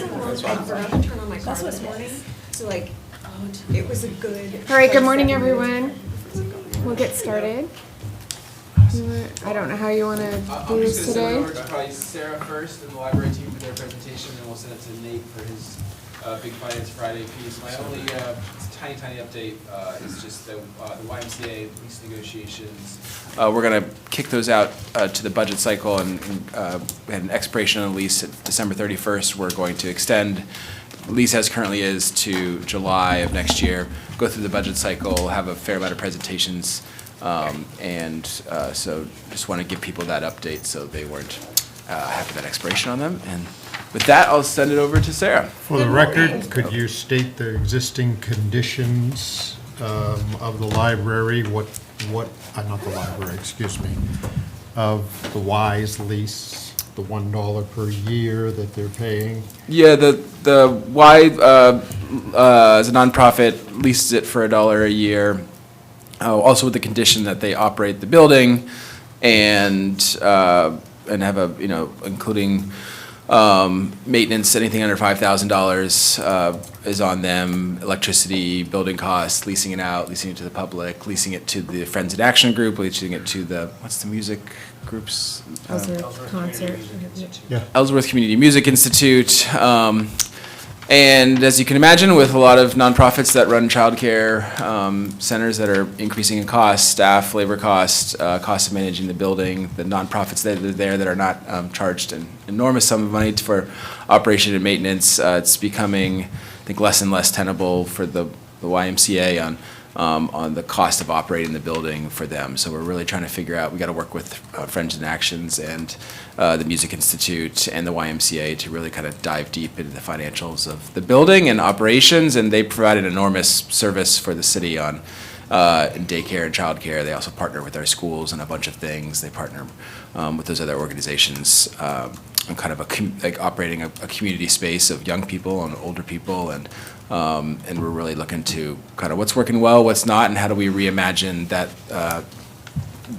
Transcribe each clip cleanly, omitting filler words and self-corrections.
so long. I forgot to turn on my car this morning, so like, it was a good. All right, good morning, everyone. We'll get started. I don't know how you want to do this I'm just going to send it today. over to probably Sarah first and the library team for their presentation, and we'll send it to Nate for his Big Finance Friday piece. My only tiny update is just the YMCA lease negotiations. We're going to kick those out to the budget cycle, and we had an expiration on the lease at December 31st. We're going to extend the lease as currently is to July of next year, go through the budget cycle, have a fair amount of presentations, so just want to give people that update so they weren't having that expiration on them. And with that, I'll send it over to Sarah. For the record, could you state the existing conditions of the library, not the library, excuse me, of the WISE lease, the $1 per year that they're paying? Yeah, the Y as a nonprofit leases it for $1 a year, also with the condition that they operate the building and have including maintenance, anything under $5,000 is on them. Electricity, building costs, leasing it out, leasing it to the public, leasing it to the Friends in Action group, leasing it to what's the music groups? Concert. Yeah. Ellsworth Community Music Institute. And as you can imagine, with a lot of nonprofits that run childcare centers that are increasing in cost, staff, labor costs, cost of managing the building, the nonprofits that are there that are not charged an enormous sum of money for operation and maintenance, it's becoming, I think, less and less tenable for the YMCA on the cost of operating the building for them. So we're really trying to figure out, we got to work with Friends in Actions and the Music Institute and the YMCA to really kind of dive deep into the financials of the building and operations. And they provide an enormous service for the city on in daycare and childcare. They also partner with our schools and a bunch of things. They partner with those other organizations on kind of like operating a community space of young people and older people, and we're really looking to kind of what's working well, what's not, and how do we reimagine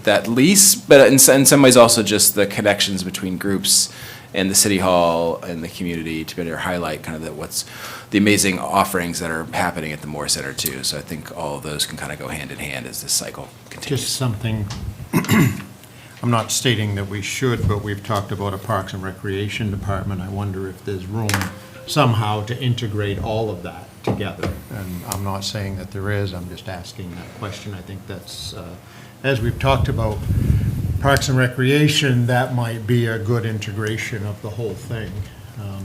that lease, but in some ways also just the connections between groups and the city hall and the community to better highlight kind of what's the amazing offerings that are happening at the Moore Center too. So I think all of those can kind of go hand in hand as this cycle continues. Just something, I'm not stating that we should, but we've talked about a Parks and Recreation Department. I wonder if there's room somehow to integrate all of that together. And I'm not saying that there is, I'm just asking that question. I think that's, as we've talked about Parks and Recreation, that might be a good integration of the whole thing.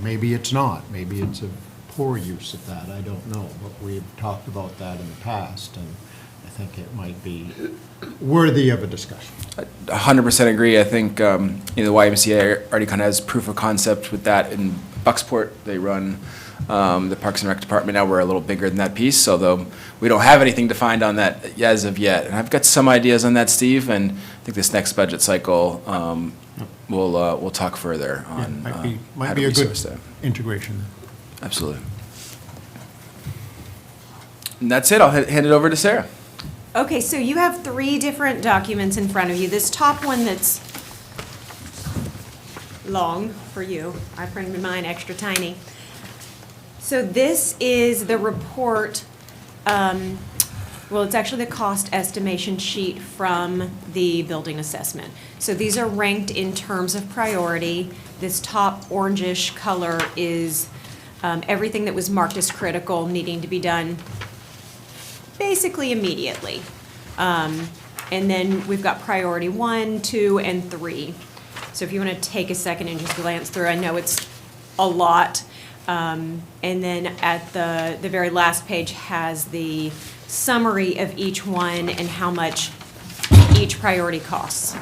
Maybe it's not, maybe it's a poor use of that, I don't know. But we've talked about that in the past, and I think it might be worthy of a discussion. 100% agree. I think the YMCA already kind of has proof of concept with that in Bucksport. They run the Parks and Rec department now. We're a little bigger than that piece, although we don't have anything defined on that as of yet. And I've got some ideas on that, Steve, and I think this next budget cycle we'll talk further on Yeah, how might to be a good resource that. integration. Absolutely. And that's it. I'll hand it over to Sarah. Okay, so you have 3 different documents in front of you. This top one that's long for you, I printed mine extra tiny. So this is the report, well, it's actually the cost estimation sheet from the building assessment. So these are ranked in terms of priority. This top orangish color is everything that was marked as critical, needing to be done basically immediately. And then we've got priority 1, 2, and 3. So if you want to take a second and just glance through, I know it's a lot. And then at the very last page has the summary of each one and how much each priority costs.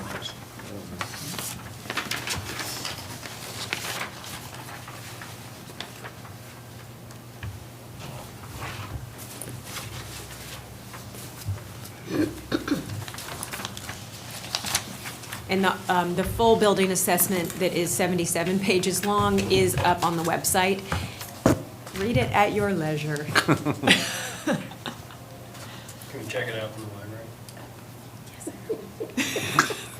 And the full building assessment that is 77 pages long is up on the website. Read it at your leisure. Can we check it out from the library?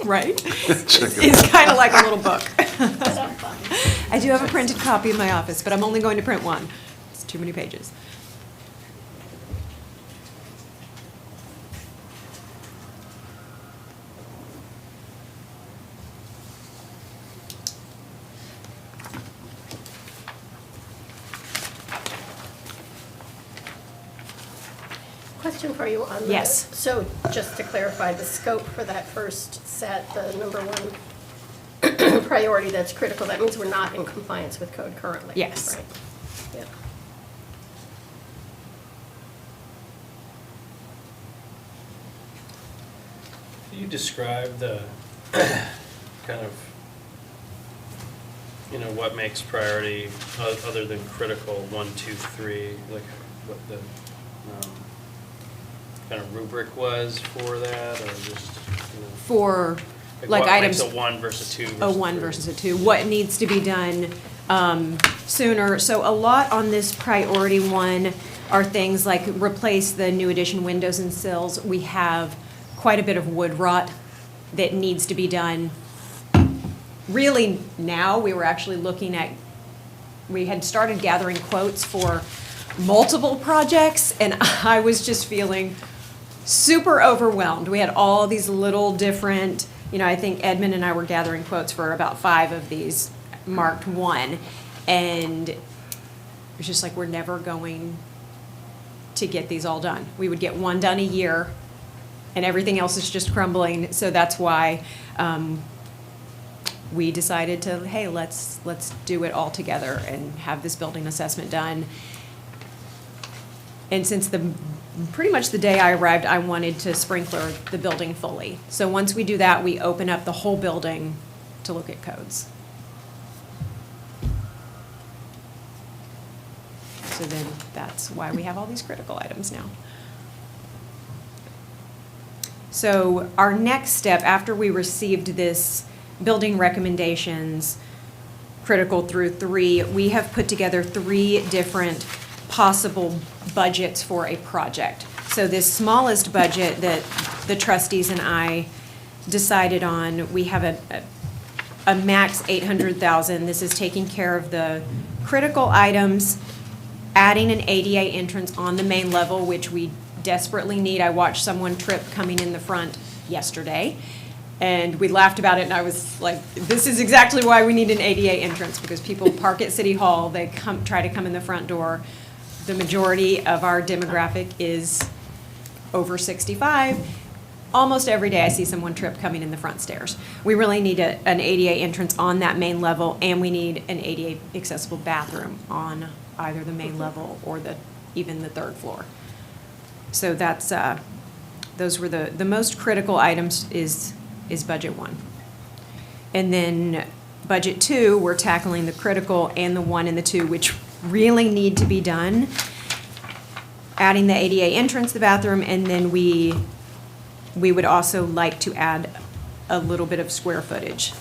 Right? It's kind of like a little book. I do have a printed copy in my office, but I'm only going to print one. It's too many pages. Question for you on the. Yes. So just to clarify, the scope for that first set, the number one priority that's critical, that means we're not in compliance with code currently? Yes. Right. Yeah. Can you describe the kind of, what makes priority other than critical 1, 2, 3, like what the kind of rubric was for that, or just, For, like what items. makes a 1 versus 2 versus A 1 3? versus a 2, what needs to be done sooner. So a lot on this priority one are things like replace the new addition windows and sills. We have quite a bit of wood rot that needs to be done. Really now, we were actually looking at, we had started gathering quotes for multiple projects, and I was just feeling super overwhelmed. We had all these little different, I think Edmund and I were gathering quotes for about 5 of these marked 1. And it was just like, we're never going to get these all done. We would get 1 done a year, and everything else is just crumbling. So that's why we decided to, hey, let's do it all together and have this building assessment done. And since pretty much the day I arrived, I wanted to sprinkler the building fully. So once we do that, we open up the whole building to look at codes. So then that's why we have all these critical items now. So our next step, after we received this building recommendations, critical through 3, we have put together 3 different possible budgets for a project. So this smallest budget that the trustees and I decided on, we have a max 800,000. This is taking care of the critical items, adding an ADA entrance on the main level, which we desperately need. I watched someone trip coming in the front yesterday, and we laughed about it, and I was like, this is exactly why we need an ADA entrance, because people park at City Hall, they try to come in the front door. The majority of our demographic is over 65. Almost every day I see someone trip coming in the front stairs. We really need an ADA entrance on that main level, and we need an ADA accessible bathroom on either the main level or even the 3rd floor. So that's, those were the most critical items is budget 1. And then budget 2, we're tackling the critical and the 1 and the 2, which really need to be done. Adding the ADA entrance, the bathroom, and then we would also like to add a little bit of square footage.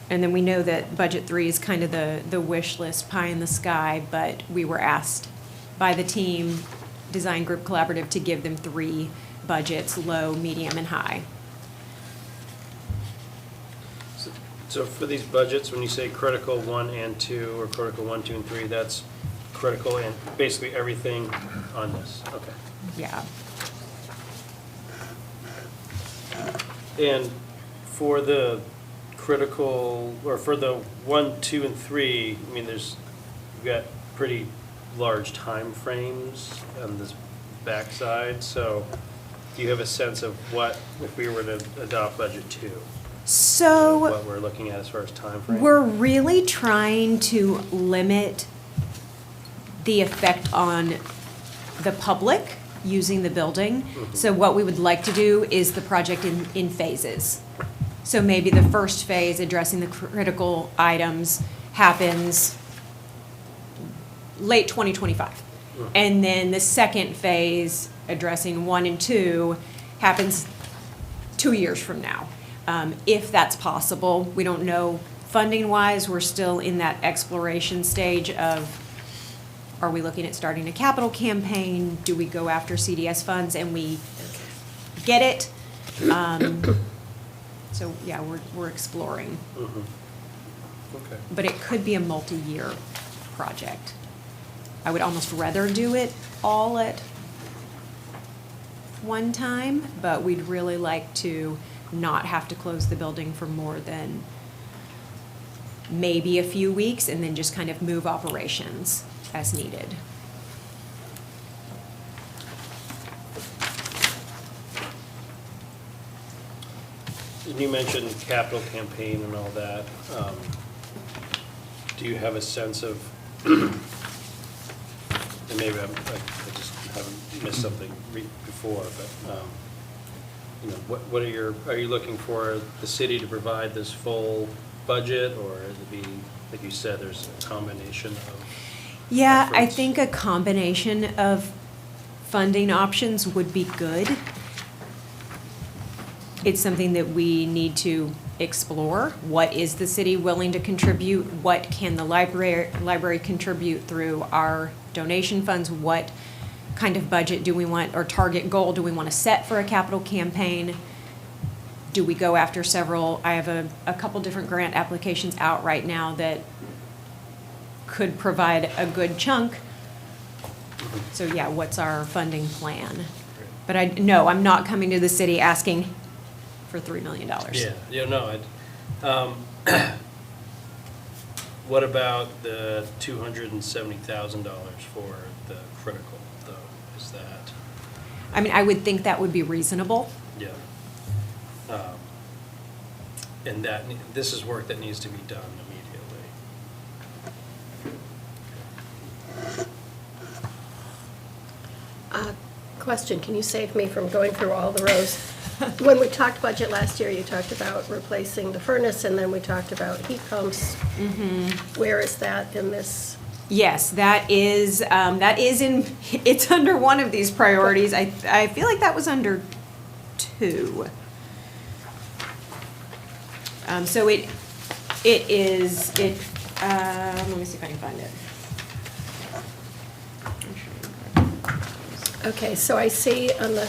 And then we know that budget 3 is kind of the wish list, pie in the sky, but we were asked by the team, Design Group Collaborative, to give them 3 budgets, low, medium, and high. So for these budgets, when you say critical 1 and 2, or critical 1, 2, and 3, that's critical and basically everything on this, okay. Yeah. And for the critical, or for the 1, 2, and 3, I mean, we've got pretty large time frames on this backside, so do you have a sense of what, if we were to adopt budget 2? So What we're looking at as far as time frame? we're really trying to limit the effect on the public using the building. So what we would like to do is the project in phases. So maybe the first phase, addressing the critical items, happens late 2025. And then the second phase, addressing 1 and 2, happens 2 years from now. If that's possible, we don't know funding-wise, we're still in that exploration stage of, are we looking at starting a capital campaign? Do we go after CDS funds and we get it? So, yeah, we're exploring. Okay. But it could be a multi-year project. I would almost rather do it all at one time, but we'd really like to not have to close the building for more than maybe a few weeks and then just kind of move operations as needed. And you mentioned capital campaign and all that. Do you have a sense of, and maybe I just haven't missed something before, but, you know, what are you looking for the city to provide this full budget, or to be, like you said, there's a combination of Yeah, I efforts? think a combination of funding options would be good. It's something that we need to explore. What is the city willing to contribute? What can the library contribute through our donation funds? What kind of budget do we want, or target goal do we want to set for a capital campaign? Do we go after several? I have a couple different grant applications out right now that could provide a good chunk. So yeah, what's our funding plan? But I'm not coming to the city asking for $3 million. Yeah, no, what about the $270,000 for the critical, though? Is that, I mean, I would think that would be reasonable. yeah. And this is work that needs to be done immediately. Question, can you save me from going through all the rows? When we talked budget last year, you talked about replacing the furnace, and then we talked about heat pumps. Where is that in this? Yes, that is in, it's under one of these priorities. I feel like that was under 2. So it is, let me see if I can find it. Okay, so I see on the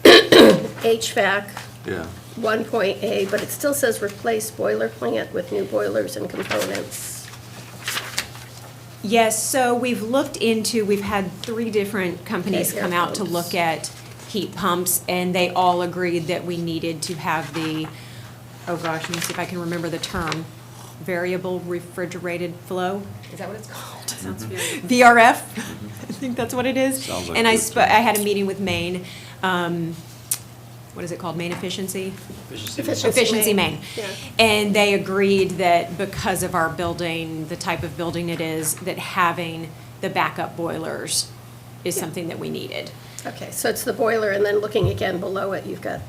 HVAC, Yeah. 1.A, but it still says replace boiler plant with new boilers and components. Yes, so we've had 3 different companies Okay, come air out to pumps. look at heat pumps, and they all agreed that we needed to have the, oh gosh, let me see if I can remember the term, variable refrigerated flow, is that what it's called? Sounds VRF, I think that's what it is. Sounds like And good to me. I had a meeting with Maine, what is it called, Maine Efficiency? Efficiency Maine. Yeah. And they agreed that because of our building, the type of building it is, that having the backup boilers is something that we needed. Okay, so it's the boiler, and then looking again below it, you've got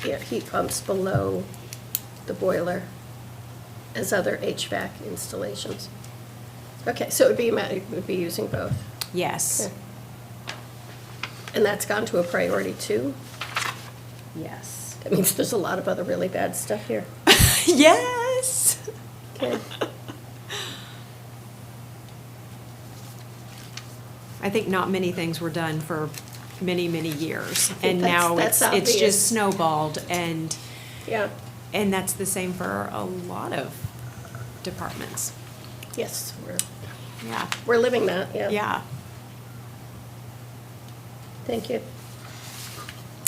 heat pumps below the boiler as other HVAC installations. Okay, so it would be using both. Yes, Okay. And that's gone to a priority 2? yes. That means there's a lot of other really bad stuff here. Yes. Okay. I think not many things were done for many, many years. think And that's- now that's it's obvious. just snowballed, and Yeah, that's the same for a lot of departments. yes, Yeah, we're living that, yeah. yeah. Thank you.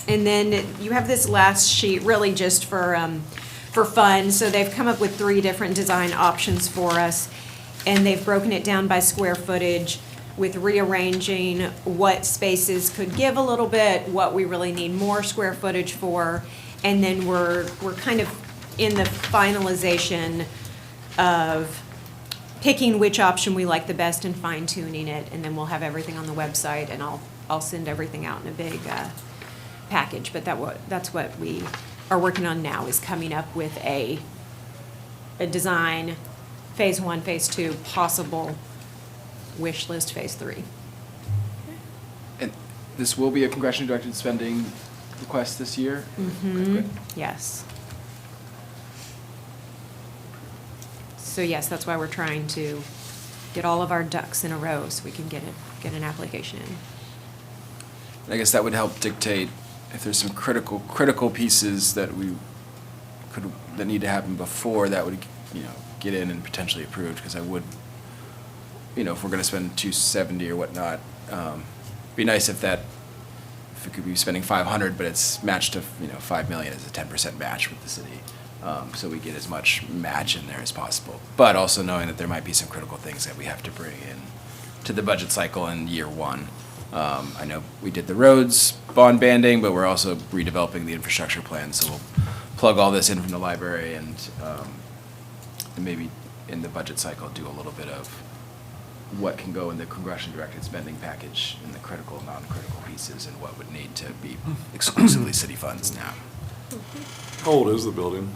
And then you have this last sheet really just for fun. So they've come up with 3 different design options for us, and they've broken it down by square footage with rearranging what spaces could give a little bit, what we really need more square footage for, and then we're kind of in the finalization of picking which option we like the best and fine tuning it, and then we'll have everything on the website, and I'll send everything out in a big package. But that's what we are working on now, is coming up with a design, phase 1, phase 2, possible wish list, phase 3. And this will be a congressionally directed spending request this year? Okay, great. Yes. So yes, that's why we're trying to get all of our ducks in a row so we can get an application in. I guess that would help dictate if there's some critical pieces that we that need to happen before that would, get in and potentially approved, because I would, if we're gonna spend 270 or whatnot, be nice if we could be spending 500, but it's matched to, 5 million as a 10% match with the city. So we get as much match in there as possible, but also knowing that there might be some critical things that we have to bring in to the budget cycle in year one. I know we did the roads bond banding, but we're also redeveloping the infrastructure plan, so we'll plug all this in from the library and maybe in the budget cycle, do a little bit of what can go in the congressionally directed spending package in the critical, non-critical pieces, and what would need to be exclusively city funds now. How old is the building?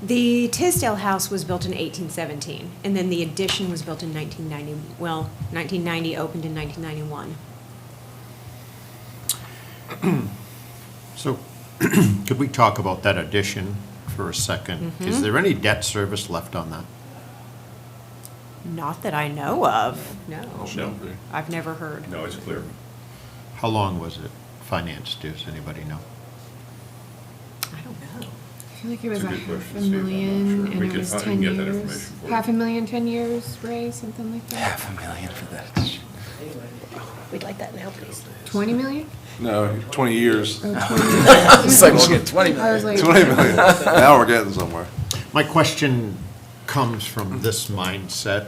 The Tisdale House was built in 1817, and then the addition was built in 1990, 1990, opened in 1991. So, could we talk about that addition for a second? Is there any debt service left on that? Not that I know of, no. Shouldn't be. I've never heard. No, it's clear. How long was it financed, does anybody know? I don't know. I feel like it was It's a a good question, half a Steve. I'm not million, sure. and We it could was probably 10 get that years. information for you. Half a million, 10 years, Ray, something like that. $500,000 for that. We'd like that now, please. 20 million? No, 20 years. Oh, 20 million. It's like, we'll get 20 I was million. like, 20 million. Now we're getting somewhere. My question comes from this mindset,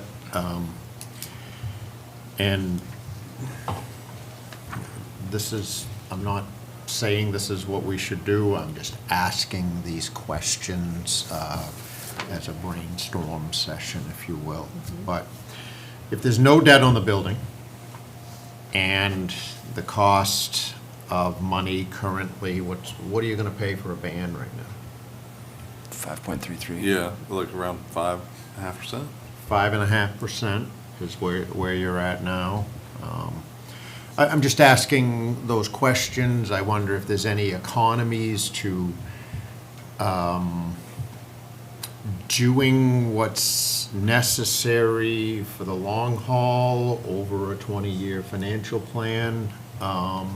and this is, I'm not saying this is what we should do, I'm just asking these questions as a brainstorm session, if you will. But if there's no debt on the building, and the cost of money currently, what are you gonna pay for a band right now? 5.33. Yeah, like around 5.5%. 5.5% is where you're at now. I'm just asking those questions. I wonder if there's any economies to doing what's necessary for the long haul over a 20-year financial plan. I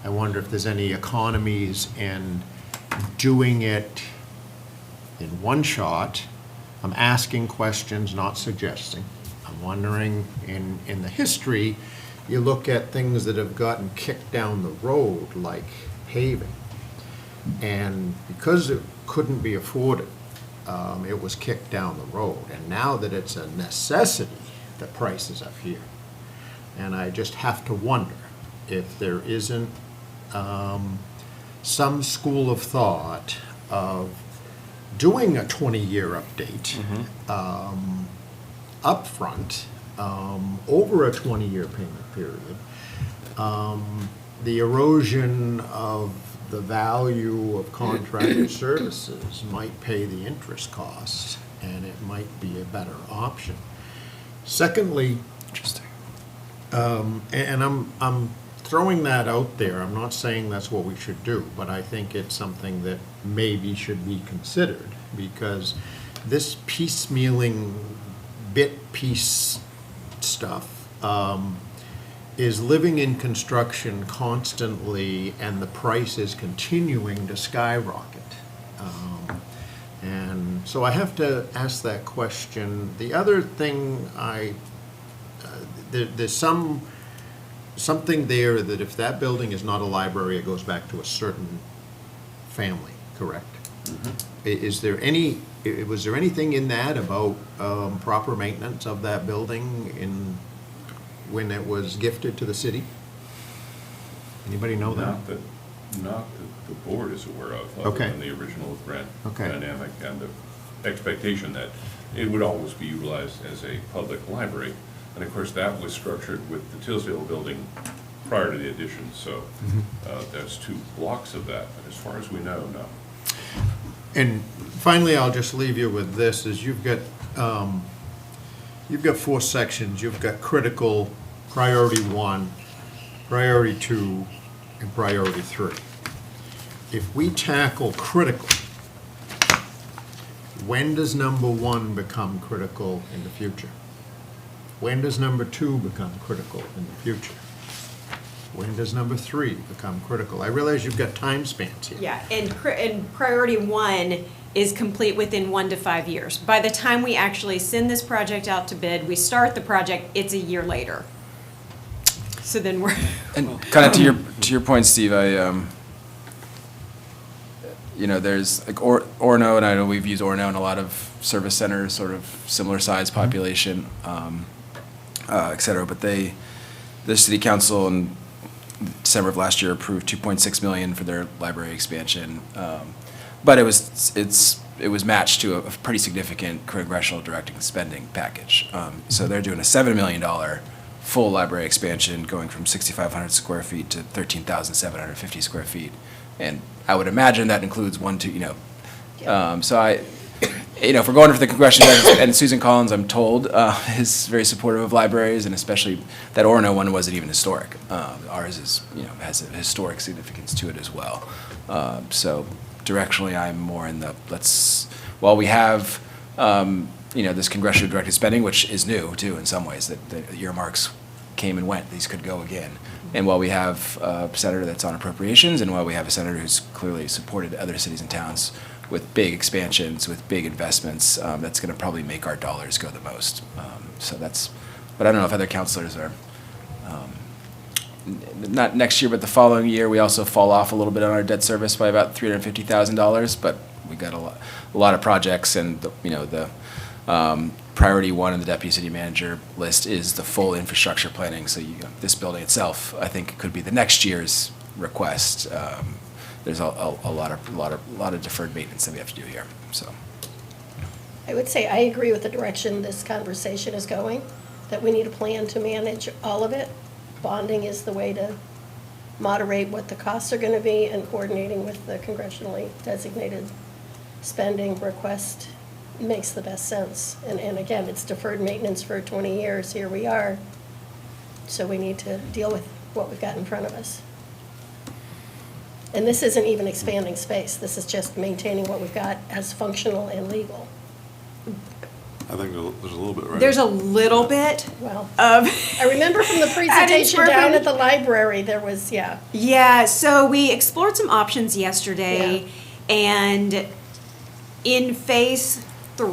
wonder if there's any economies in doing it in one shot. I'm asking questions, not suggesting. I'm wondering, in the history, you look at things that have gotten kicked down the road, like paving. And because it couldn't be afforded, it was kicked down the road. And now that it's a necessity, the prices are here. And I just have to wonder if there isn't some school of thought of doing a 20-year update upfront over a 20-year payment period. The erosion of the value of contracted services might pay the interest costs, and it might be a better option. Secondly, Interesting. and I'm throwing that out there, I'm not saying that's what we should do, but I think it's something that maybe should be considered, because this piecemealing, bit-piece stuff is living in construction constantly, and the price is continuing to skyrocket. And so I have to ask that question. The other thing there's something there that if that building is not a library, it goes back to a certain family, correct? Was there anything in that about proper maintenance of that building when it was gifted to the city? Anybody know that? Not that the board is aware of, other Okay. than the original grant Okay. dynamic and the expectation that it would always be utilized as a public library. And of course, that was structured with the Tisdale building prior to the addition, so there's 2 blocks of that, but as far as we know, no. And finally, I'll just leave you with this, is you've got 4 sections. You've got critical, priority 1, priority 2, and priority 3. If we tackle critical, when does number 1 become critical in the future? When does number 2 become critical in the future? When does number 3 become critical? I realize you've got time spans here. Yeah, and priority 1 is complete within 1 to 5 years. By the time we actually send this project out to bid, we start the project, it's a year later. So then we're, And kind of to your point, Steve, there's like Orono, and I know we've used Orono in a lot of service centers, sort of similar size population, et cetera. But the city council in December of last year approved $2.6 million for their library expansion. But it was matched to a pretty significant congressional directing spending package. So they're doing a $7 million full library expansion, going from 6,500 square feet to 13,750 square feet. And I would imagine that includes if we're going for the congressional, and Susan Collins, I'm told, is very supportive of libraries, and especially that Orono one wasn't even historic. Ours is, has a historic significance to it as well. So directionally, I'm more in while we have, this congressionally directed spending, which is new too in some ways, that the earmarks came and went, these could go again. And while we have a senator that's on appropriations, and while we have a senator who's clearly supported other cities and towns with big expansions, with big investments, that's going to probably make our dollars go the most. But I don't know if other councilors are, not next year, but the following year, we also fall off a little bit on our debt service by about $350,000, but we got a lot of projects, and the priority 1 in the deputy city manager list is the full infrastructure planning. So this building itself, I think, could be the next year's request. There's a lot of deferred maintenance that we have to do here. So I would say I agree with the direction this conversation is going, that we need a plan to manage all of it. Bonding is the way to moderate what the costs are going to be, and coordinating with the congressionally designated spending request makes the best sense. And again, it's deferred maintenance for 20 years. Here we are. So we need to deal with what we've got in front of us. And this isn't even expanding space. This is just maintaining what we've got as functional and legal. I think there's a little bit, right? there's a little bit Well, of. I remember from the presentation down at the library, there was, yeah. Yeah, so we explored some options yesterday, and in phase 3,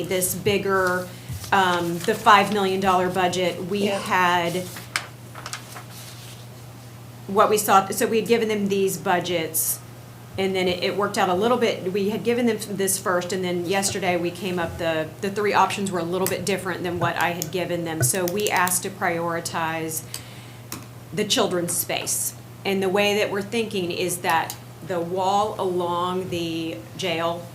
this bigger, the $5 million budget, we Yeah. had what we saw, so we had given them these budgets, and then it worked out a little bit. We had given them this first, and then yesterday we came up, the 3 options were a little bit different than what I had given them. So we asked to prioritize the children's space. And the way that we're thinking is that the wall along the jail,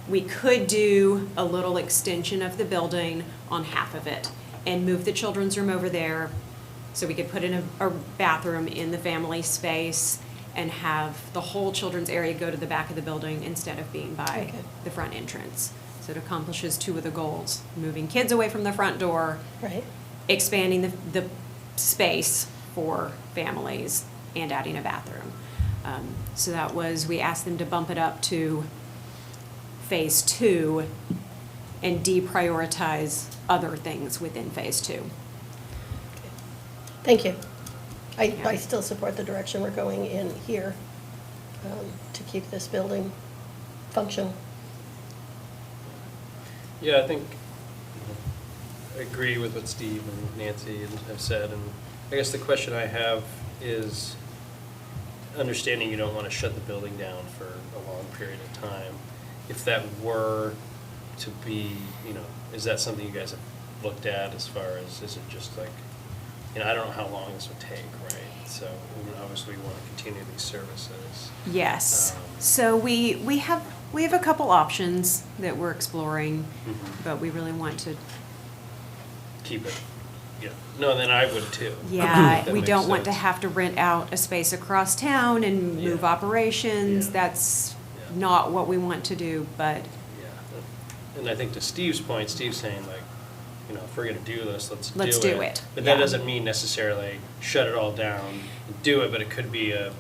we could do a little extension of the building on half of it and move the children's room over there, so we could put in a bathroom in the family space and have the whole children's area go to the back of the building instead of being by Okay. the front entrance. So it accomplishes 2 of the goals: moving kids away from the front door, Right. expanding the space for families, and adding a bathroom. So that was, we asked them to bump it up to phase 2 and deprioritize other things within phase 2. Thank you. I Yeah. still support the direction we're going in here, to keep this building functional. Yeah, I think I agree with what Steve and Nancy have said, and I guess the question I have is, understanding you don't want to shut the building down for a long period of time, if that were to be, is that something you guys have looked at as far as, is it just like, I don't know how long this would take, right? So obviously we want to continue these services. Yes. Um, So we have a couple options that we're exploring, Mhm. but we really want to, Keep it, yeah. No, then I would too. yeah, That we makes don't want to sense. have to rent out a space across town and move Yeah. operations. Yeah. That's Yeah. not what we want to do, but Yeah, and I think to Steve's point, Steve's saying like, if we're gonna do this, let's do it. Let's do it, But that yeah. doesn't mean necessarily shut it all down, and do it, but it could be a,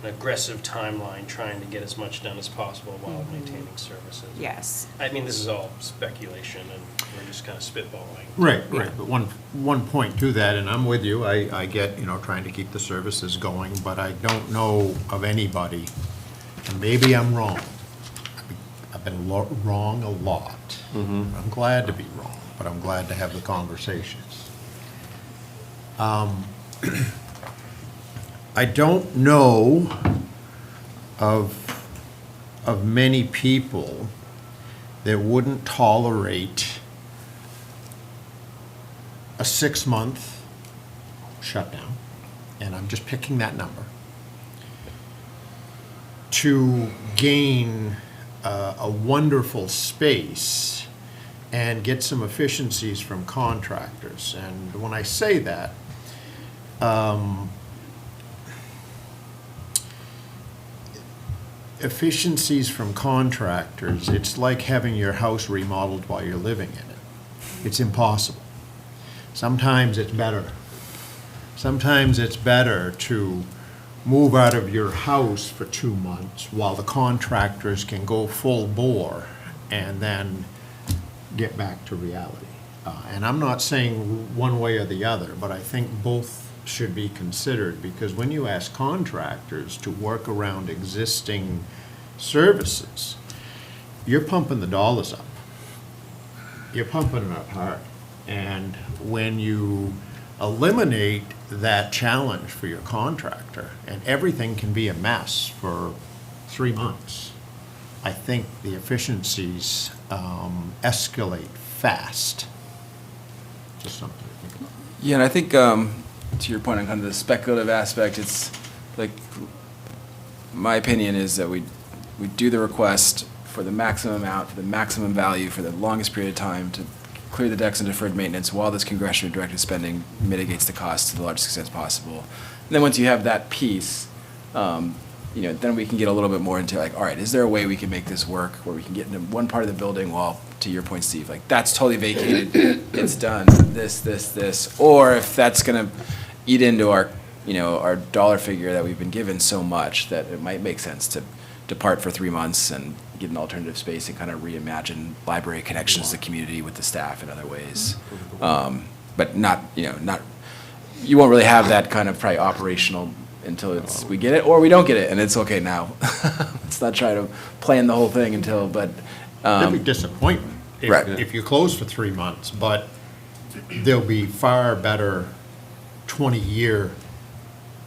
an aggressive timeline, trying to get as much done as possible while maintaining services. Yes. I mean, this is all speculation, and we're just kind of spitballing. Right, right, but one point to that, and I'm with you, I get, trying to keep the services going, but I don't know of anybody, and maybe I'm wrong. I've been wrong a lot. I'm glad to be wrong, but I'm glad to have the conversations. I don't know of many people that wouldn't tolerate a 6-month shutdown, and I'm just picking that number, to gain a wonderful space and get some efficiencies from contractors. And when I say that, efficiencies from contractors, it's like having your house remodeled while you're living in it. It's impossible. Sometimes it's better. Sometimes it's better to move out of your house for 2 months while the contractors can go full bore and then get back to reality. And I'm not saying one way or the other, but I think both should be considered, because when you ask contractors to work around existing services, you're pumping the dollars up. You're pumping it up hard. And when you eliminate that challenge for your contractor, and everything can be a mess for 3 months, I think the efficiencies escalate fast. Just something to think about. Yeah, and I think, to your point on kind of the speculative aspect, it's like, my opinion is that we do the request for the maximum amount, for the maximum value, for the longest period of time to clear the decks and deferred maintenance while this congressionally directed spending mitigates the cost to the largest extent possible. And then once you have that piece, then we can get a little bit more into like, all right, is there a way we can make this work where we can get into one part of the building while, to your point, Steve, like that's totally vacated, it's done, this, or if that's gonna eat into our, our dollar figure that we've been given so much that it might make sense to depart for 3 months and get an alternative space and kind of reimagine library connections to the community with the staff in other ways. But not, you won't really have that kind of probably operational until we get it, or we don't get it, and it's okay now. Let's not try to plan the whole thing until, but. There'll be disappointment Right. if you close for 3 months, but there'll be far better 20-year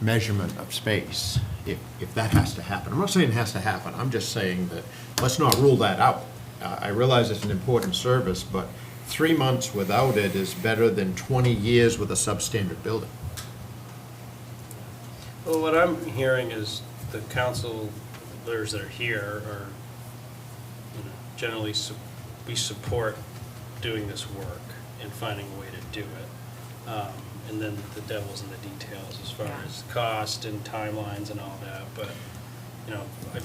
measurement of space if that has to happen. I'm not saying it has to happen, I'm just saying that, let's not rule that out. I realize it's an important service, but 3 months without it is better than 20 years with a substandard building. Well, what I'm hearing is the councilors that are here are, generally, we support doing this work and finding a way to do it. And then the devil's in the details as far as cost and timelines and all that. But, I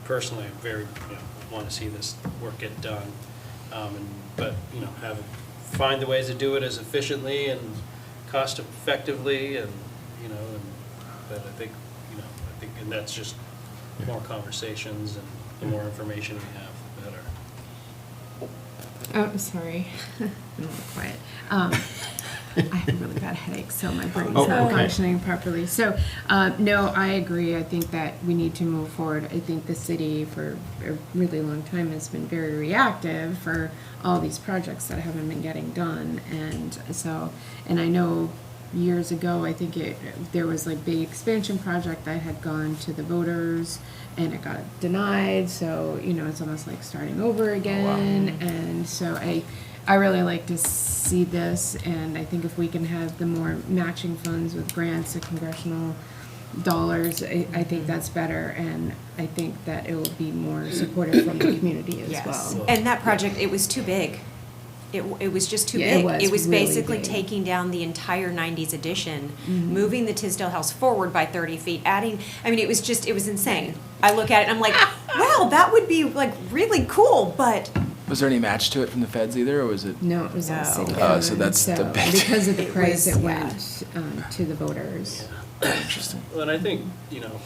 personally very, want to see this work get done. But, find the ways to do it as efficiently and cost effectively and, but I think, and that's just more conversations, and the more information we have, the better. Oh, sorry. I'm a little quiet. I have a really bad headache, so my brain's Oh, not okay. functioning properly. So, no, I agree. I think that we need to move forward. I think the city for a really long time has been very reactive for all these projects that haven't been getting done. And so, and I know years ago, I think there was like big expansion project that had gone to the voters and it got denied. So, it's almost like starting over again. And so I really like to see this, and I think if we can have the more matching funds with grants and congressional dollars, I think that's better, and I think that it will be more supportive from the community as Yes. well. And that project, it was too big. It was just too Yeah, it big. was It was really basically big. taking down the entire 90s addition, moving the Tisdale House forward by 30 feet, adding, it was insane. I look at it and I'm like, wow, that would be like really cool, but Was there any match to it from the feds either, or was it? No, it was all No. city. Oh, so that's the So big- because of the It price, was- it yeah. went to the voters. Interesting. Well, and I think,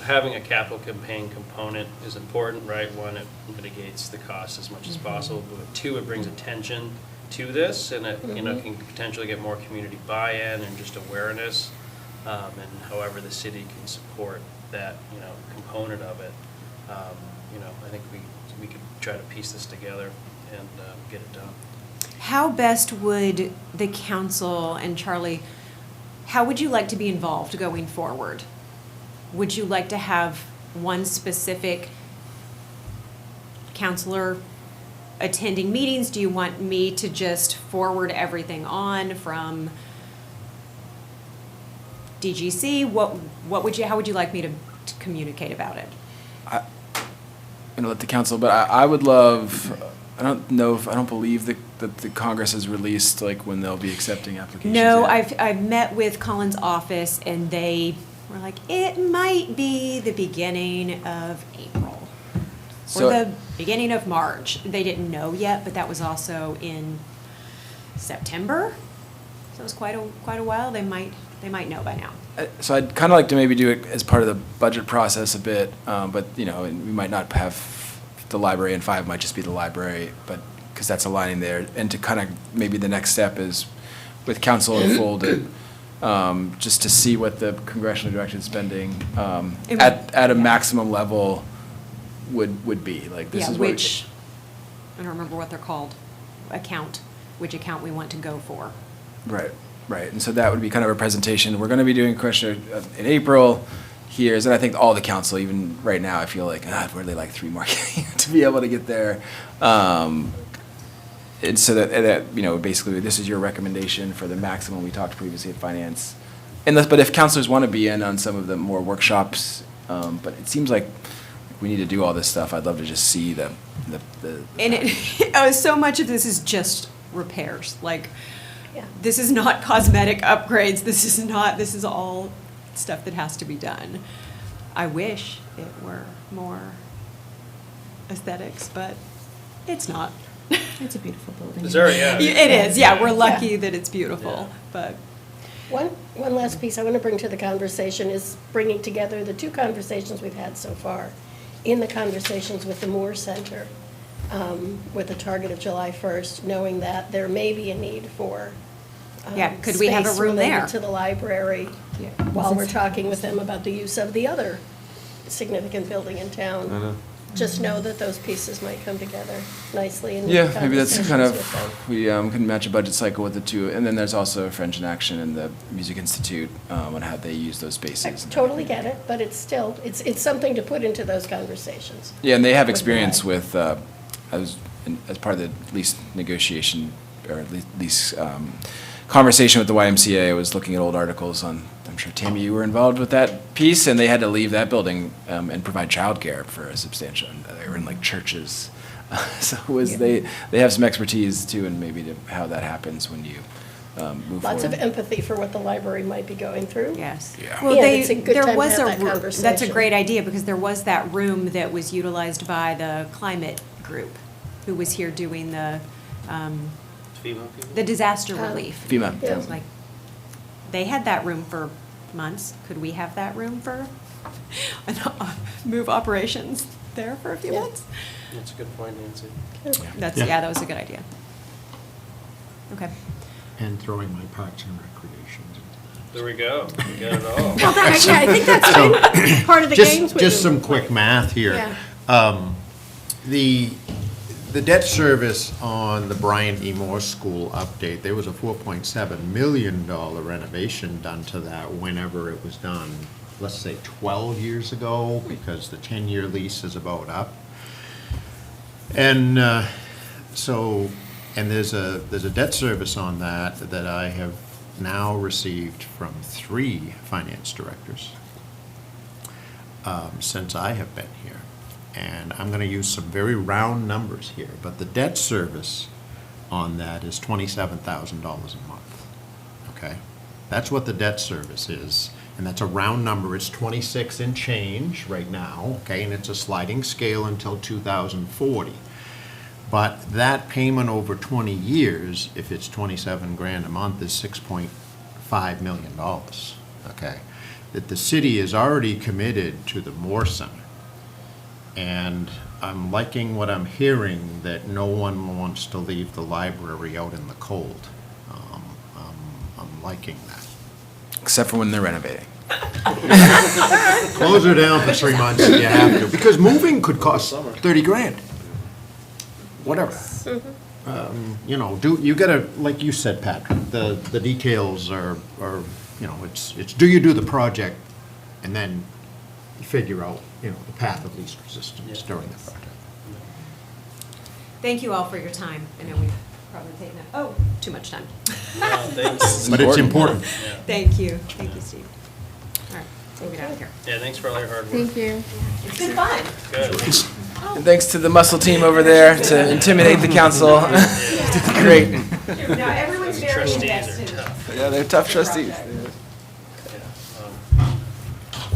having a capital campaign component is important, right? One, it mitigates the cost as much as possible, but two, it brings attention to this, and it, can potentially get more community buy-in and just awareness, and however the city can support that, component of it. I think we could try to piece this together and get it done. How best would the council, and Charlie, how would you like to be involved going forward? Would you like to have one specific counselor attending meetings? Do you want me to just forward everything on from DGC? How would you like me to communicate about it? I'm gonna let the council, but I would love, I don't believe that the Congress has released, like, when they'll be accepting applications No, yet. I've met with Colin's office, and they were like, it might be the beginning of April. So- Or the beginning of March. They didn't know yet, but that was also in September. So it was quite a while. They might know by now. So I'd kind of like to maybe do it as part of the budget process a bit, but, and we might not have the library, and 5 might just be the library, but, because that's aligning there. And to kind of, maybe the next step is with council unfolded, just to see what the congressionally directed spending at a maximum level would be. Like, this Yeah, is what. which, I don't remember what they're called, which account we want to go for. Right, right. And so that would be kind of a presentation. We're going to be doing questionnaire in April. Here's, and I think all the council, even right now, I feel like, I'd really like 3 more to be able to get there. And so that, basically, this is your recommendation for the maximum. We talked previously at finance. But if counselors want to be in on some of the more workshops, but it seems like we need to do all this stuff. I'd love to just see the. And so much of this is just repairs. Like, Yeah. this is not cosmetic upgrades. This is all stuff that has to be done. I wish it were more aesthetics, but it's not. It's a beautiful building. Is there, yeah. It is, yeah, we're lucky Yeah. that it's beautiful, Yeah. but. One last piece I want to bring to the conversation is bringing together the 2 conversations we've had so far in the conversations with the Moore Center, with the target of July 1st, knowing that there may be a need for Yeah, could we have a space room there? related to the library, Yeah. while we're talking with them about the use of the other significant building in town. Just know that those pieces might come together nicely in Yeah, maybe that's conversations kind with them. of, we can match a budget cycle with the 2. And then there's also French in Action and the Music Institute on how they use those I spaces. totally get it, but it's still, it's something to put into those conversations. Yeah, and they have With experience that. with, as part of the lease negotiation, or lease conversation with the YMCA, I was looking at old articles on, I'm sure, Tammy, you were involved with that piece, and they had to leave that building and provide childcare for a substantial, they were in like churches. So it was, they have some expertise too, and maybe to how that happens when you move forward. Lots of empathy for what the library might be going through. Yes. Yeah. Well, Yeah, they, it's a good there time to was have a, that that's a conversation. great idea, because there was that room that was utilized by the climate group, who was here doing the FEMA people? disaster relief. FEMA. Yeah. It was like, they had that room for months. Could we have that room for, move operations there for a few Yeah. months? That's a good point, Nancy. Yeah. That was a good idea. Okay. And throwing my parks and recreations into There we go. We got it all. Well, I think that's been part of the games that. we Just do. some quick math here. Yeah. The debt service on the Bryant E. Moore School update, there was a $4.7 million renovation done to that whenever it was done, let's say 12 years ago, because the 10-year lease is about up. And there's a debt service on that I have now received from 3 finance directors since I have been here. And I'm going to use some very round numbers here, but the debt service on that is $27,000 a month, okay? That's what the debt service is, and that's a round number. It's 26 and change right now, okay? And it's a sliding scale until 2040. But that payment over 20 years, if it's 27 grand a month, is $6.5 million, okay? that the city is already committed to the Moore Center. And I'm liking what I'm hearing, that no one wants to leave the library out in the cold. I'm liking that. Except for when they're renovating. Close her down for 3 months if you have to, because moving could cost 30 grand. Whatever. You know, you gotta, like you said, Patrick, the details are, you know, it's, do you do the project, and then you figure out, you know, the path of least resistance during the project. Thank you all for your time. I know we've probably taken up, too much time. No, thank you. But it's important. Thank you. Thank you, Steve. All right, we'll get out of here. Yeah, thanks for all your hard work. Thank you. It's been fun. Good. And thanks to the muscle team over there to intimidate the council. Great. Now, everyone's very Trustees are invested. tough. Yeah, they're tough trustees. Yeah,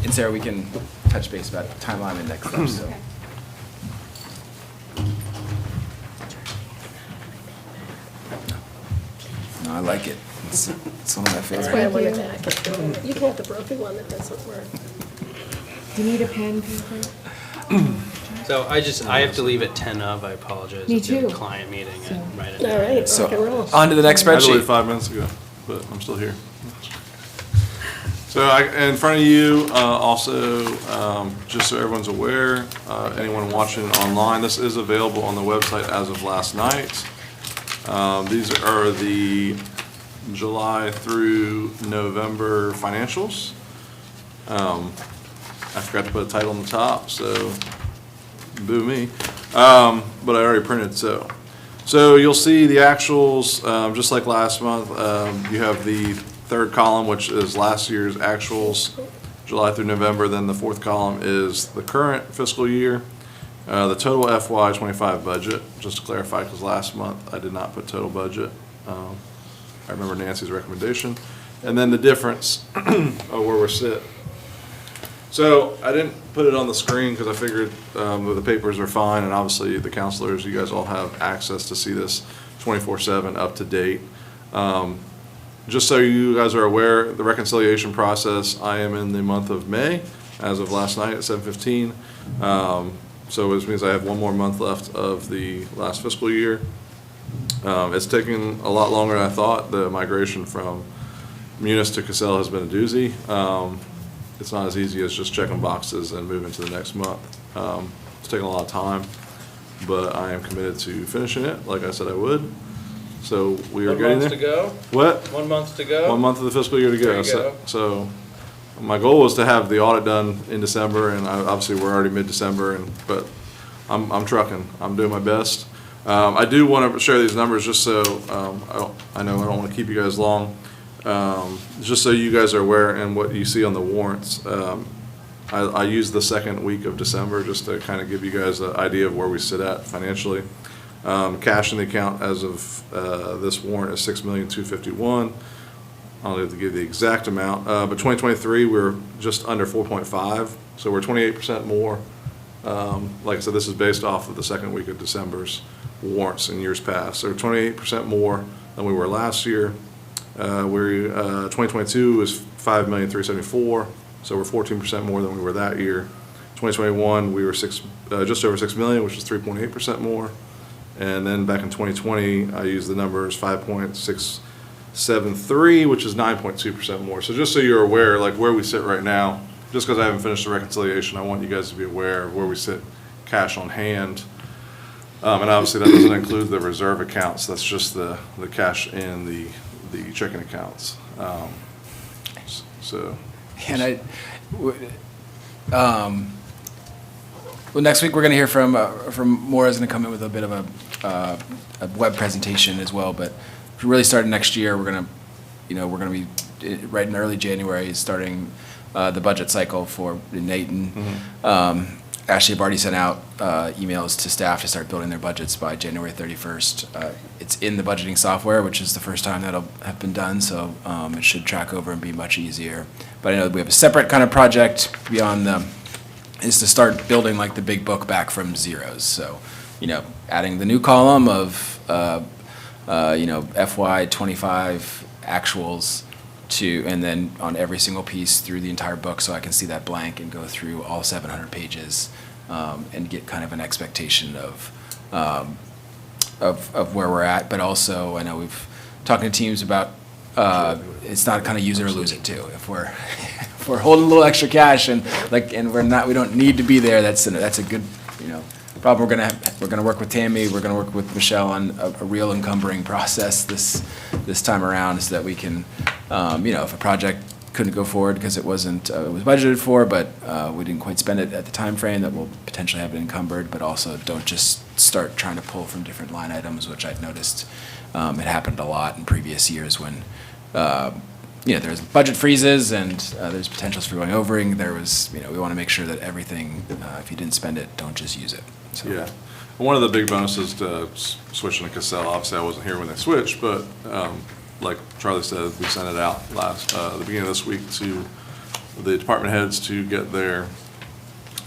And Sarah, we can touch base about timeline and next steps, so. No, I like it. It's one of my That's why I favorites. wanted back. You can have the broken one that doesn't work. Do you need a pen, paper? So I have to leave at 10 of, I apologize. Me I've got a too. client meeting So- at right at All right, So, rock and roll. on to the next I had to leave spreadsheet. 5 minutes ago, but I'm still here. So in front of you, also, just so everyone's aware, anyone watching online, this is available on the website as of last night. These are the July through November financials. I forgot to put a title on the top, so boo me. But I already printed, so. So you'll see the actuals, just like last month. You have the third column, which is last year's actuals, July through November. Then the fourth column is the current fiscal year. The total FY '25 budget, just to clarify, because last month I did not put total budget. I remember Nancy's recommendation. And then the difference of where we're sit. So I didn't put it on the screen because I figured the papers are fine, and obviously the counselors, you guys all have access to see this 24/7, up to date. Just so you guys are aware, the reconciliation process, I am in the month of May, as of last night at 7:15. So it means I have one more month left of the last fiscal year. It's taken a lot longer than I thought. The migration from Munis to Cassell has been a doozy. It's not as easy as just checking boxes and moving to the next month. It's taken a lot of time, but I am committed to finishing it, like I said I would. So we are 1 getting month there. to go? What? 1 month to go? 1 month of the fiscal year to There go. you go. So my goal was to have the audit done in December, and obviously we're already mid-December, but I'm trucking. I'm doing my best. I do want to share these numbers just so, I know I don't want to keep you guys long. Just so you guys are aware and what you see on the warrants. I used the second week of December just to kind of give you guys an idea of where we sit at financially. Cash in the account as of this warrant is $6,251,000. I don't have to give the exact amount, but 2023 we're just under 4.5, so we're 28% more. Like I said, this is based off of the second week of December's warrants in years past. So 28% more than we were last year. 2022 was $5,374,000, so we're 14% more than we were that year. 2021 we were just over $6 million, which is 3.8% more. And then back in 2020, I used the numbers 5.673, which is 9.2% more. So just so you're aware, like where we sit right now, just because I haven't finished the reconciliation, I want you guys to be aware of where we sit cash on hand. And obviously that doesn't include the reserve accounts. That's just the cash in the checking accounts. So. And well, next week we're going to hear from Maura's going to come in with a bit of a web presentation as well. But really starting next year, we're going to be right in early January starting the budget cycle for Nayton. Mm-hmm. Actually, I've already sent out emails to staff to start building their budgets by January 31st. It's in the budgeting software, which is the first time that'll have been done, so it should track over and be much easier. But I know that we have a separate kind of project beyond is to start building like the big book back from zeros. So, adding the new column of, FY '25 actuals, and then on every single piece through the entire book, so I can see that blank and go through all 700 pages, and get kind of an expectation of where we're at. But also, I know we've talking to teams about, it's not kind of use it or lose it too. If we're if we're holding a little extra cash and we don't need to be there, that's a good, problem. We're gonna work with Tammy, we're gonna work with Michelle on a real encumbering process this time around, so that we can, if a project couldn't go forward because it was budgeted for, but we didn't quite spend it at the time frame, that we'll potentially have it encumbered, but also don't just start trying to pull from different line items, which I've noticed it happened a lot in previous years when there's budget freezes and there's potentials for going over. There was, we want to make sure that everything, if you didn't spend it, don't just use it. So. Yeah. One of the big bonuses to switching to Cassell, obviously I wasn't here when they switched, but like Charlie said, we sent it out the beginning of this week to the department heads to get their,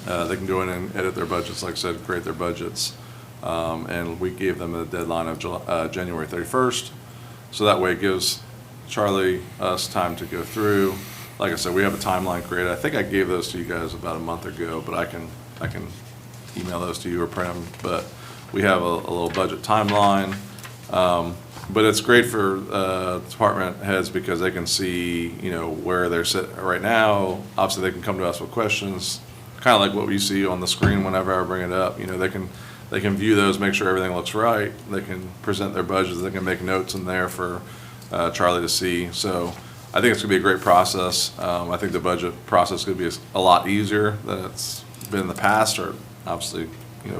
they can go in and edit their budgets, like I said, create their budgets. And we gave them a deadline of January 31st. So that way it gives Charlie, us time to go through. Like I said, we have a timeline created. I think I gave those to you guys about a month ago, but I can email those to you or print them. But we have a little budget timeline. But it's great for department heads because they can see, where they're sitting right now. Obviously, they can come to us with questions, kind of like what we see on the screen whenever I bring it up. They can view those, make sure everything looks right. They can present their budgets. They can make notes in there for Charlie to see. So I think it's going to be a great process. I think the budget process is going to be a lot easier than it's been in the past, or obviously,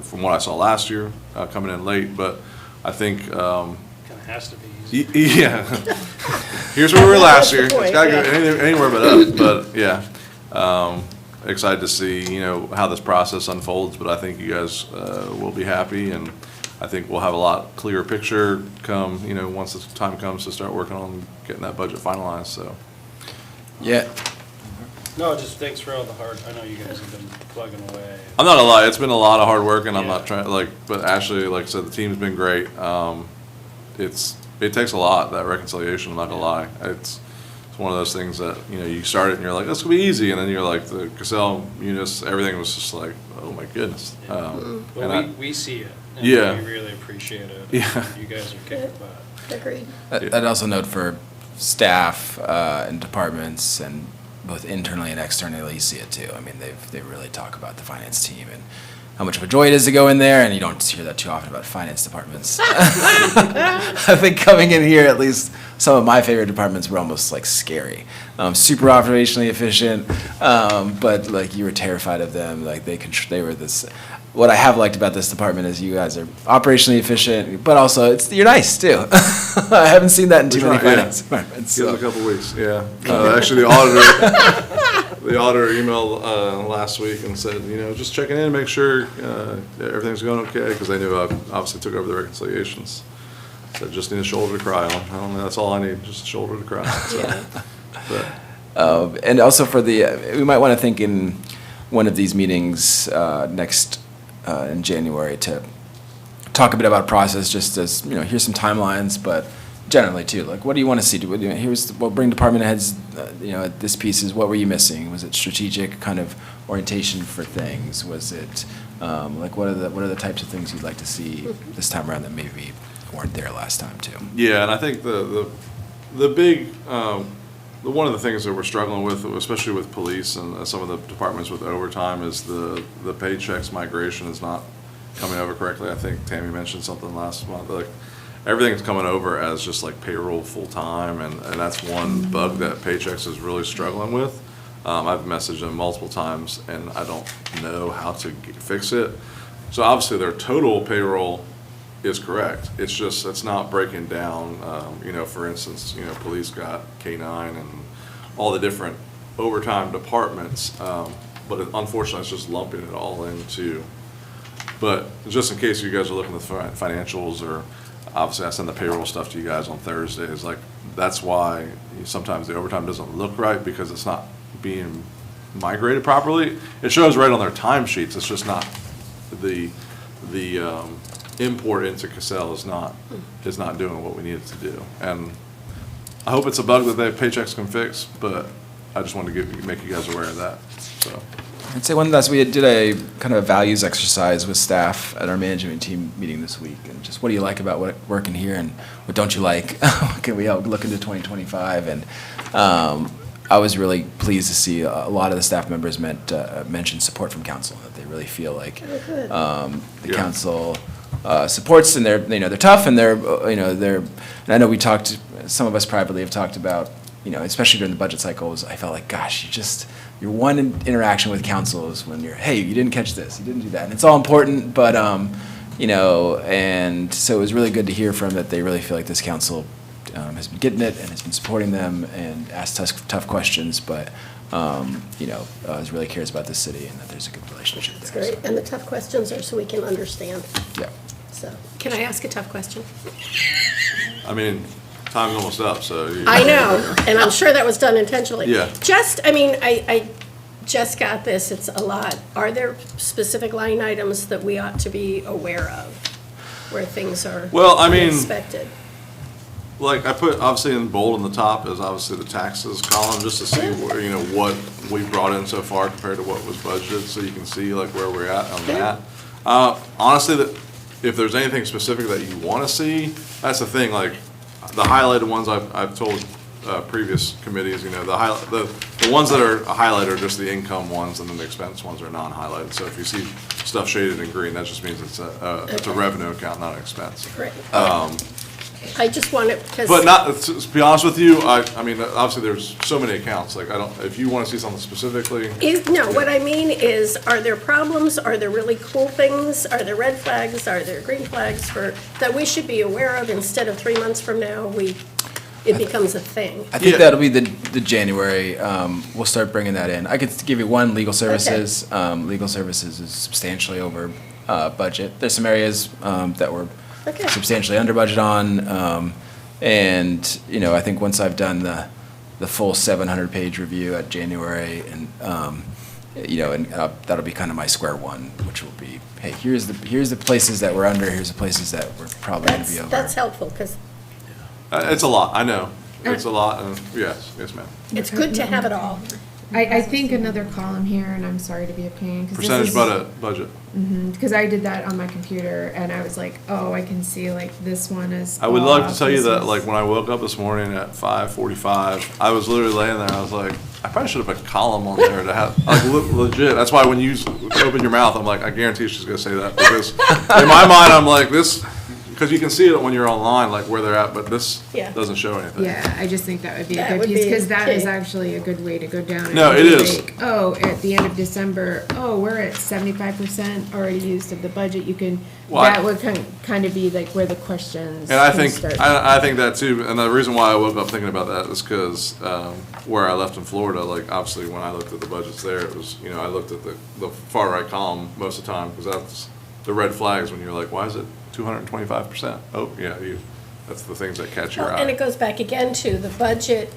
from what I saw last year, coming in late. But I think, Kind of has to be easy. yeah, here's where we were last year. That's the It's point, got to go yeah. anywhere but up. But yeah, excited to see, how this process unfolds. But I think you guys will be happy, and I think we'll have a lot clearer picture come, once the time comes to start working on getting that budget finalized, so. Yeah. No, just thanks for all the hard, I know you guys have been plugging away. I'm not gonna lie, it's been a lot of hard work, and I'm Yeah. not trying, but Ashley, like I said, the team's been great. It takes a lot, that reconciliation, I'm not gonna lie. It's one of those things that, you start it and you're like, that's gonna be easy, and then you're like, the Cassell, Munis, everything was just like, oh my goodness. And Well, we see it. Yeah. And we really appreciate it. Yeah. You guys are kicking butt. Agreed. I'd also note for staff and departments, and both internally and externally, you see it too. I mean, they really talk about the finance team and how much of a joy it is to go in there, and you don't hear that too often about finance departments. I think coming in here, at least some of my favorite departments were almost like scary. Super operationally efficient, but like you were terrified of them. Like they were this. What I have liked about this department is you guys are operationally efficient, but also you're nice too. I haven't seen that in too We many try, yeah. finance departments. Give it a So. couple weeks, yeah. Actually, the auditor emailed last week and said, just checking in, make sure everything's going okay, because they knew I obviously took over the reconciliations. So just need a shoulder to cry on. I don't know, that's all I need, just a shoulder to cry on. So, but, And also for we might want to think in one of these meetings next in January to talk a bit about process, just as, here's some timelines, but generally too, like, what do you want to see? We'll bring department heads, at this piece is, what were you missing? Was it strategic kind of orientation for things? Was it, what are the types of things you'd like to see this time around that maybe weren't there last time too? yeah, and I think the big, one of the things that we're struggling with, especially with police and some of the departments with overtime, is the paychecks migration is not coming over correctly. I think Tammy mentioned something last month, like everything's coming over as just like payroll full-time, and that's one bug that Paychex is really struggling with. I've messaged them multiple times, and I don't know how to fix it. So obviously their total payroll is correct. It's just, it's not breaking down, for instance, police got K-9 and all the different overtime departments, but unfortunately it's just lumping it all into. But just in case you guys are looking at the financials, or obviously I send the payroll stuff to you guys on Thursdays, like that's why sometimes the overtime doesn't look right, because it's not being migrated properly. It shows right on their timesheets, it's just not the import into Cassell is not doing what we need it to do. And I hope it's a bug that their paychecks can fix, but I just wanted to make you guys aware of that, so. I'd say one last, we did a kind of a values exercise with staff at our management team meeting this week. And just what do you like about working here and what don't you like? Can we help look into 2025? And I was really pleased to see a lot of the staff members mention support from council, that they really feel like the Yeah. council supports, and they're tough, and and I know we talked, some of us privately have talked about, especially during the budget cycles, I felt like, gosh, your one interaction with council is when hey, you didn't catch this, you didn't do that. And it's all important, but, and so it was really good to hear from that they really feel like this council has been getting it and has been supporting them and asked tough questions, but, really cares about this city and that there's a good relationship It's there. great, and the tough questions are so we can understand. Yeah. So, can I ask a tough question? I mean, time's almost up, so. I know, and I'm sure that was done intentionally. Yeah. I just got this, it's a lot. Are there specific line items that we ought to be aware of, where things are Well, I mean- expected? Like, I put, obviously in bold on the top is obviously the taxes column, just to see, what we've brought in so far compared to what was budgeted, so you can see like where we're at on that. Honestly, if there's anything specific that you want to see, that's the thing, like, the highlighted ones I've told previous committees, the ones that are highlighted are just the income ones, and then the expense ones are non-highlighted. So if you see stuff shaded in green, that just means it's a revenue account, not an expense. Great. I just want it, because. But not, to be honest with you, I mean, obviously, there's so many accounts, like, if you want to see something specifically, No, what I mean is, are there problems, are there really cool things, are there red flags, are there green flags that we should be aware of, instead of 3 months from now, it becomes a thing? I think Yeah. that'll be the January, we'll start bringing that in. I could give you one, legal services. Legal services is substantially over budget. There's some areas that were Okay. substantially under budget on. And, I think once I've done the full 700-page review at January, and, that'll be kind of my square one, which will be, hey, here's the places that we're under, here's the places that we're probably going to be over. That's helpful, because it's a lot, I know. It's a lot, and yes, ma'am. it's good to have it all. I think another column here, and I'm sorry to be a pain. Percentage budget. Because I did that on my computer, and I was like, oh, I can see, like, this one is I would love off, to tell you this that, is- like, when I woke up this morning at 5:45, I was literally laying there, I was like, I probably should have put a column on there to have, like, legit. That's why when you open your mouth, I'm like, I guarantee she's gonna say that, because in my mind, I'm like, this, because you can see it when you're online, like, where they're at, but this Yeah. doesn't show anything. Yeah, I just think that would be That a good would piece, be because that is key. actually a good way to go down. No, and it be is. like, oh, at the end of December, oh, we're at 75% already used of the budget. You can, Well, I- that would kind of be like where the questions And I can think, start. I think that too, and the reason why I woke up thinking about that is because, where I left in Florida, like, obviously, when I looked at the budgets there, it was, I looked at the far right column most of the time, because that's the red flags when you're like, why is it 225%? Oh, yeah, that's the things that catch your Well, and it eye. goes back again to the budget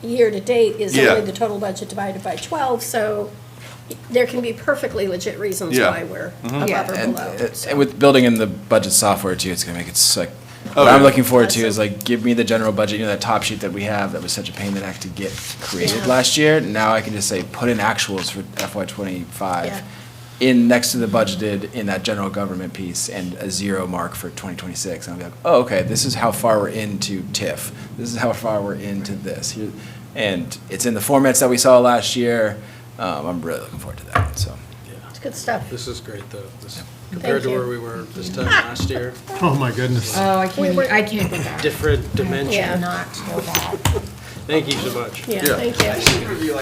year-to-date is Yeah. only the total budget divided by 12, so there can be perfectly legit reasons Yeah. why we're Yeah. above or And below. so. and with building in the budget software too, it's gonna make it so, like, Oh, what I'm yeah. looking forward to That's is like, give me the general budget, that top sheet that we have, that was such a pain in the neck to get created Yeah. last year. Now I can just say, put in actuals for FY '25 Yeah. in, next to the budgeted, in that general government piece, and a 0 mark for 2026. And I'll be like, oh, okay, this is how far we're into TIF. This is how far we're into this. Here, and it's in the formats that we saw last year. I'm really looking forward to that, so. It's good stuff. This is great, though. Compared to you. where we were this time last year, Oh, my goodness. Oh, We I can't go back. different dimension. Yeah. Not go back. Thank you so much. Yeah, Yeah. thank you.